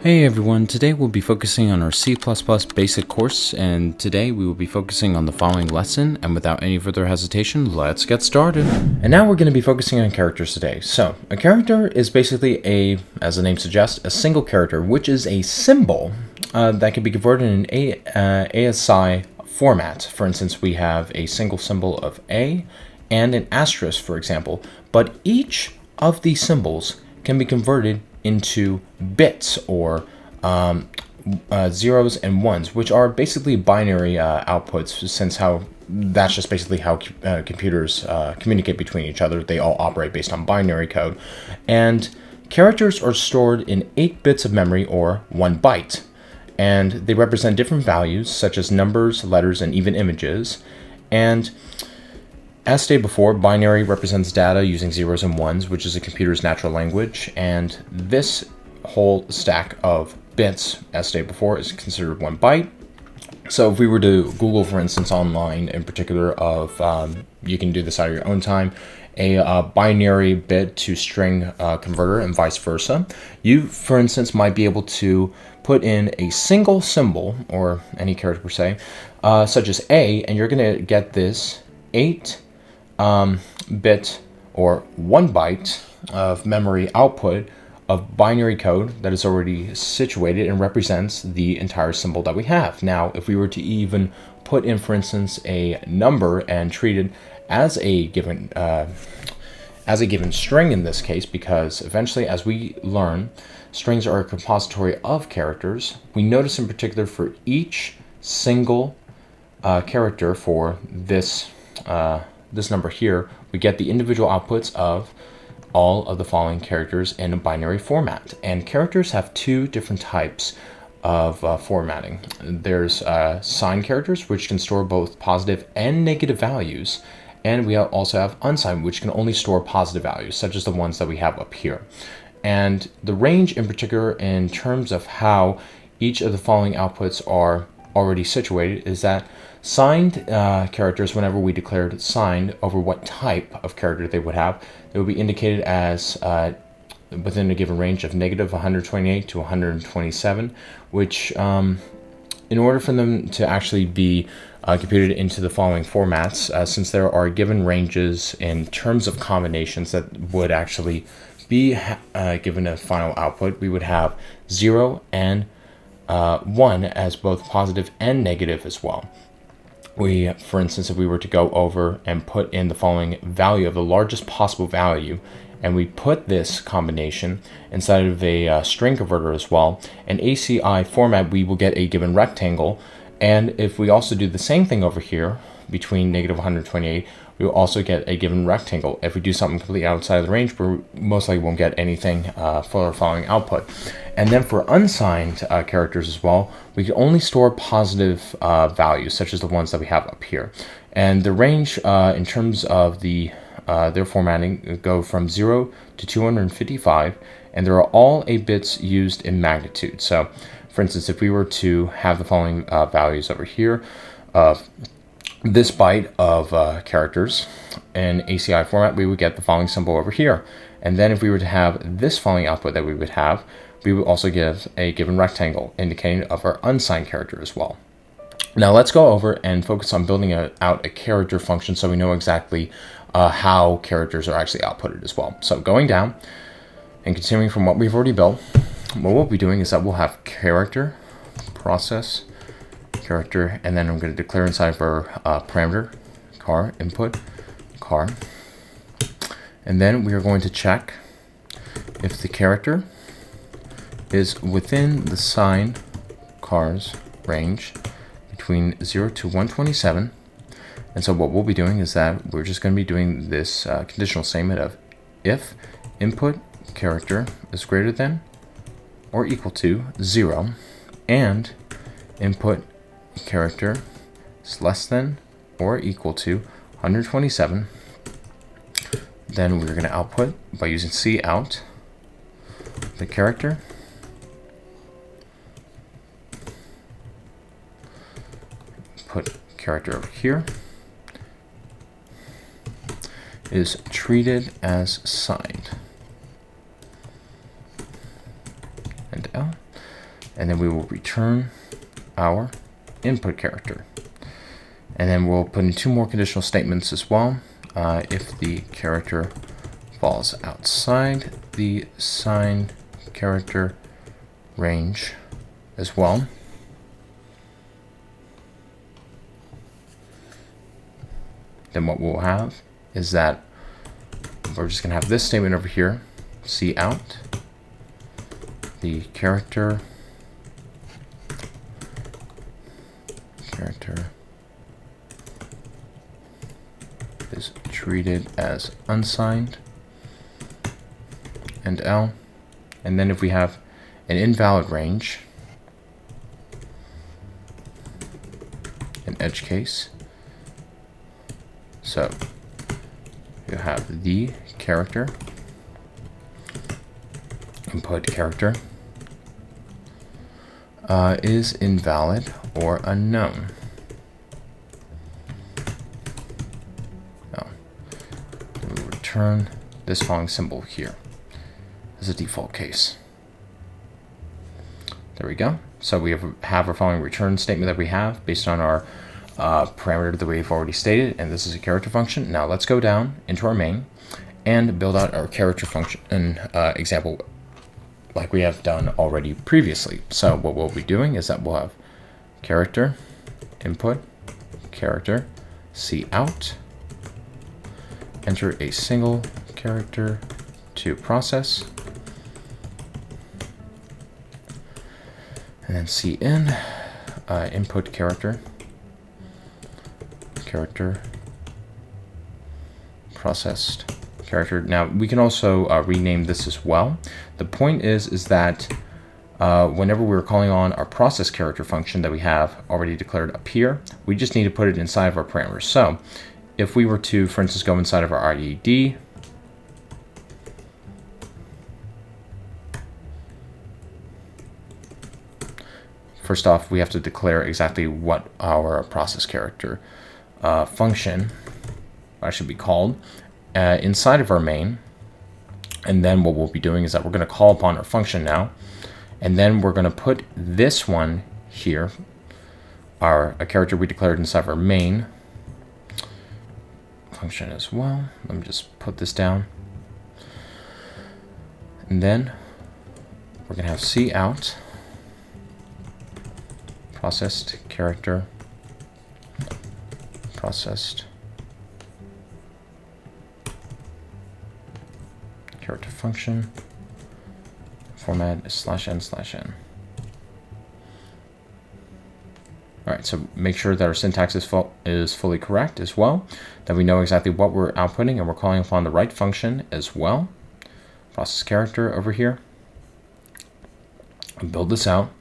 Hey everyone, today we'll be focusing on our C++ basic course, and today we will be focusing on the following lesson, and without any further hesitation, let's get started. And now we're going to be focusing on characters today. So, a character is basically as the name suggests, a single character, which is a symbol that can be converted in ASCII format. For instance, we have a single symbol of A and an asterisk, for example, but each of these symbols can be converted into bits or zeros and ones, which are basically binary outputs, since that's just basically how computers communicate between each other. They all operate based on binary code. And characters are stored in 8 bits of memory, or 1 byte. And they represent different values, such as numbers, letters, and even images. And as stated before, binary represents data using zeros and ones, which is a computer's natural language, and this whole stack of bits, as stated before, is considered 1 byte. So if we were to Google, for instance, online in particular, you can do this out of your own time, a binary bit to string converter and vice versa, you, for instance, might be able to put in a single symbol, or any character per se, such as A, and you're going to get this 8 bit or 1 byte of memory output of binary code that is already situated and represents the entire symbol that we have. Now, if we were to even put in, for instance, a number and treat it as a given string in this case, because eventually, as we learn, strings are a compository of characters, we notice in particular for each single character for this number here, we get the individual outputs of all of the following characters in a binary format. And characters have 2 different types of formatting. There's signed characters, which can store both positive and negative values. And we also have unsigned, which can only store positive values, such as the ones that we have up here. And the range in particular, in terms of how each of the following outputs are already situated, is that signed characters, whenever we declared signed over what type of character they would have, they would be indicated as within a given range of negative 128 to 127, which in order for them to actually be computed into the following formats, since there are given ranges in terms of combinations that would actually be given a final output, we would have 0 and 1 as both positive and negative as well. For instance, if we were to go over and put in the following value of the largest possible value, and we put this combination inside of a string converter as well, in ASCII format, we will get a given rectangle. And if we also do the same thing over here, between negative 128, we will also get a given rectangle. If we do something completely outside of the range, we most likely won't get anything for our following output. And then for unsigned characters as well, we can only store positive values, such as the ones that we have up here. And the range in terms of their formatting go from 0 to 255, and there are all 8 bits used in magnitude. So, for instance, if we were to have the following values over here of this byte of characters in ASCII format, we would get the following symbol over here. And then if we were to have this following output that we would have, we would also give a given rectangle, indicating of our unsigned character as well. Now let's go over and focus on building out a character function so we know exactly how characters are actually outputted as well. So going down and continuing from what we've already built, what we'll be doing is that we'll have character, process, character, and then I'm going to declare inside of our parameter car input car, and then we are going to check if the character is within the signed cars range between 0 to 127. And so what we'll be doing is that we're just going to be doing this conditional statement of if input character is greater than or equal to 0 and input character is less than or equal to 127, then we're going to output by using cout the character put character over here is treated as signed, and L. and then we will return our input character. And then we'll put in 2 more conditional statements as well. If the character falls outside the sign character range as well, then what we'll have is that we're just going to have this statement over here, cout, the character is treated as unsigned, and L. And then if we have an invalid range, an edge case, so you have the character, input character, is invalid or unknown. Now, we return this following symbol here as a default case. There we go. So we have our following return statement that we have based on our parameter that we've already stated, and this is a character function. Now let's go down into our main and build out our character function example like we have done already previously. So what we'll be doing is that we'll have character input character cout, enter a single character to process, and then cin input character processed character. Now we can also rename this as well. The point is that whenever we're calling on our process character function that we have already declared up here, we just need to put it inside of our parameters. So if we were to, for instance, go inside of our IED, first off, we have to declare exactly what our process character function should be called inside of our main. And then what we'll be doing is that we're going to call upon our function now, and then we're going to put this one here, a character we declared inside of our main function as well. Let me just put this down. And then we're going to have cout processed character processed character function format /n/n. All right, so make sure that our syntax is fully correct as well, that we know exactly what we're outputting and we're calling upon the right function as well. Process character over here. And build this out.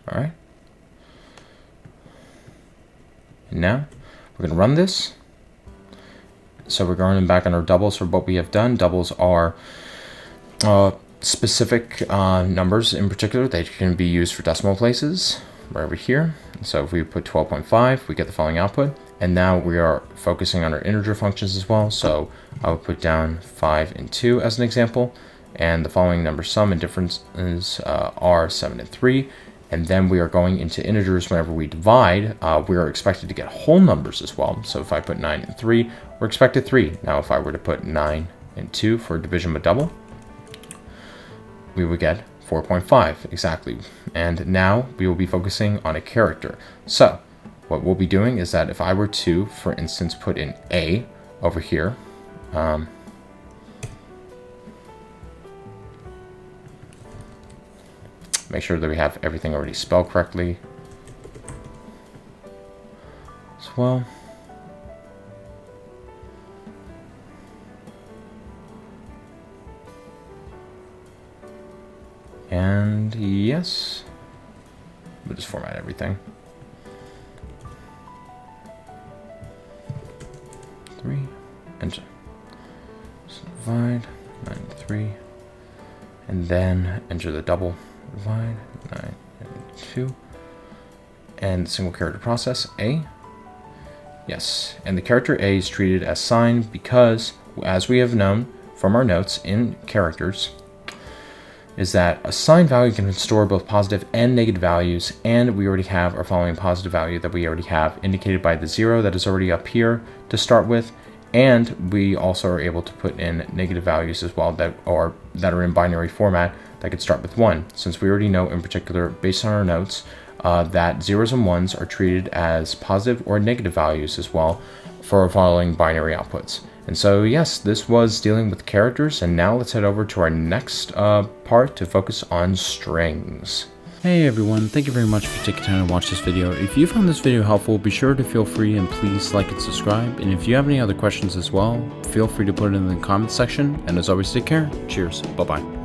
All right. And now we're going to run this. So we're going back on our doubles for what we have done. Doubles are specific numbers in particular that can be used for decimal places, right over here. So if we put 12.5, we get the following output. And now we are focusing on our integer functions as well. So I will put down 5 and 2 as an example. And the following number sum and differences are 7 and 3. And then we are going into integers whenever we divide. We are expected to get whole numbers as well. So if I put 9 and 3, we're expected 3. Now if I were to put 9 and 2 for division by double, we would get 4.5 exactly. And now we will be focusing on a character. So what we'll be doing is that if I were to, for instance, put in A over here, make sure that we have everything already spelled correctly as well. And yes, we'll just format everything. 3, enter. So divide, 9 and 3, and then enter the double. Divide 9 and 2, and single character process A. Yes, and the character A is treated as signed because, as we have known from our notes in characters, is that a signed value can store both positive and negative values, and we already have our following positive value that we already have indicated by the 0 that is already up here to start with, and we also are able to put in negative values as well that are in binary format that could start with 1, since we already know in particular based on our notes that 0s and 1s are treated as positive or negative values as well for our following binary outputs. And so yes, this was dealing with characters, and now let's head over to our next part to focus on strings. Hey everyone, thank you very much for taking time to watch this video. If you found this video helpful, be sure to feel free and please like and subscribe. And if you have any other questions as well, feel free to put it in the comments section. And as always, take care. Cheers. Bye-bye.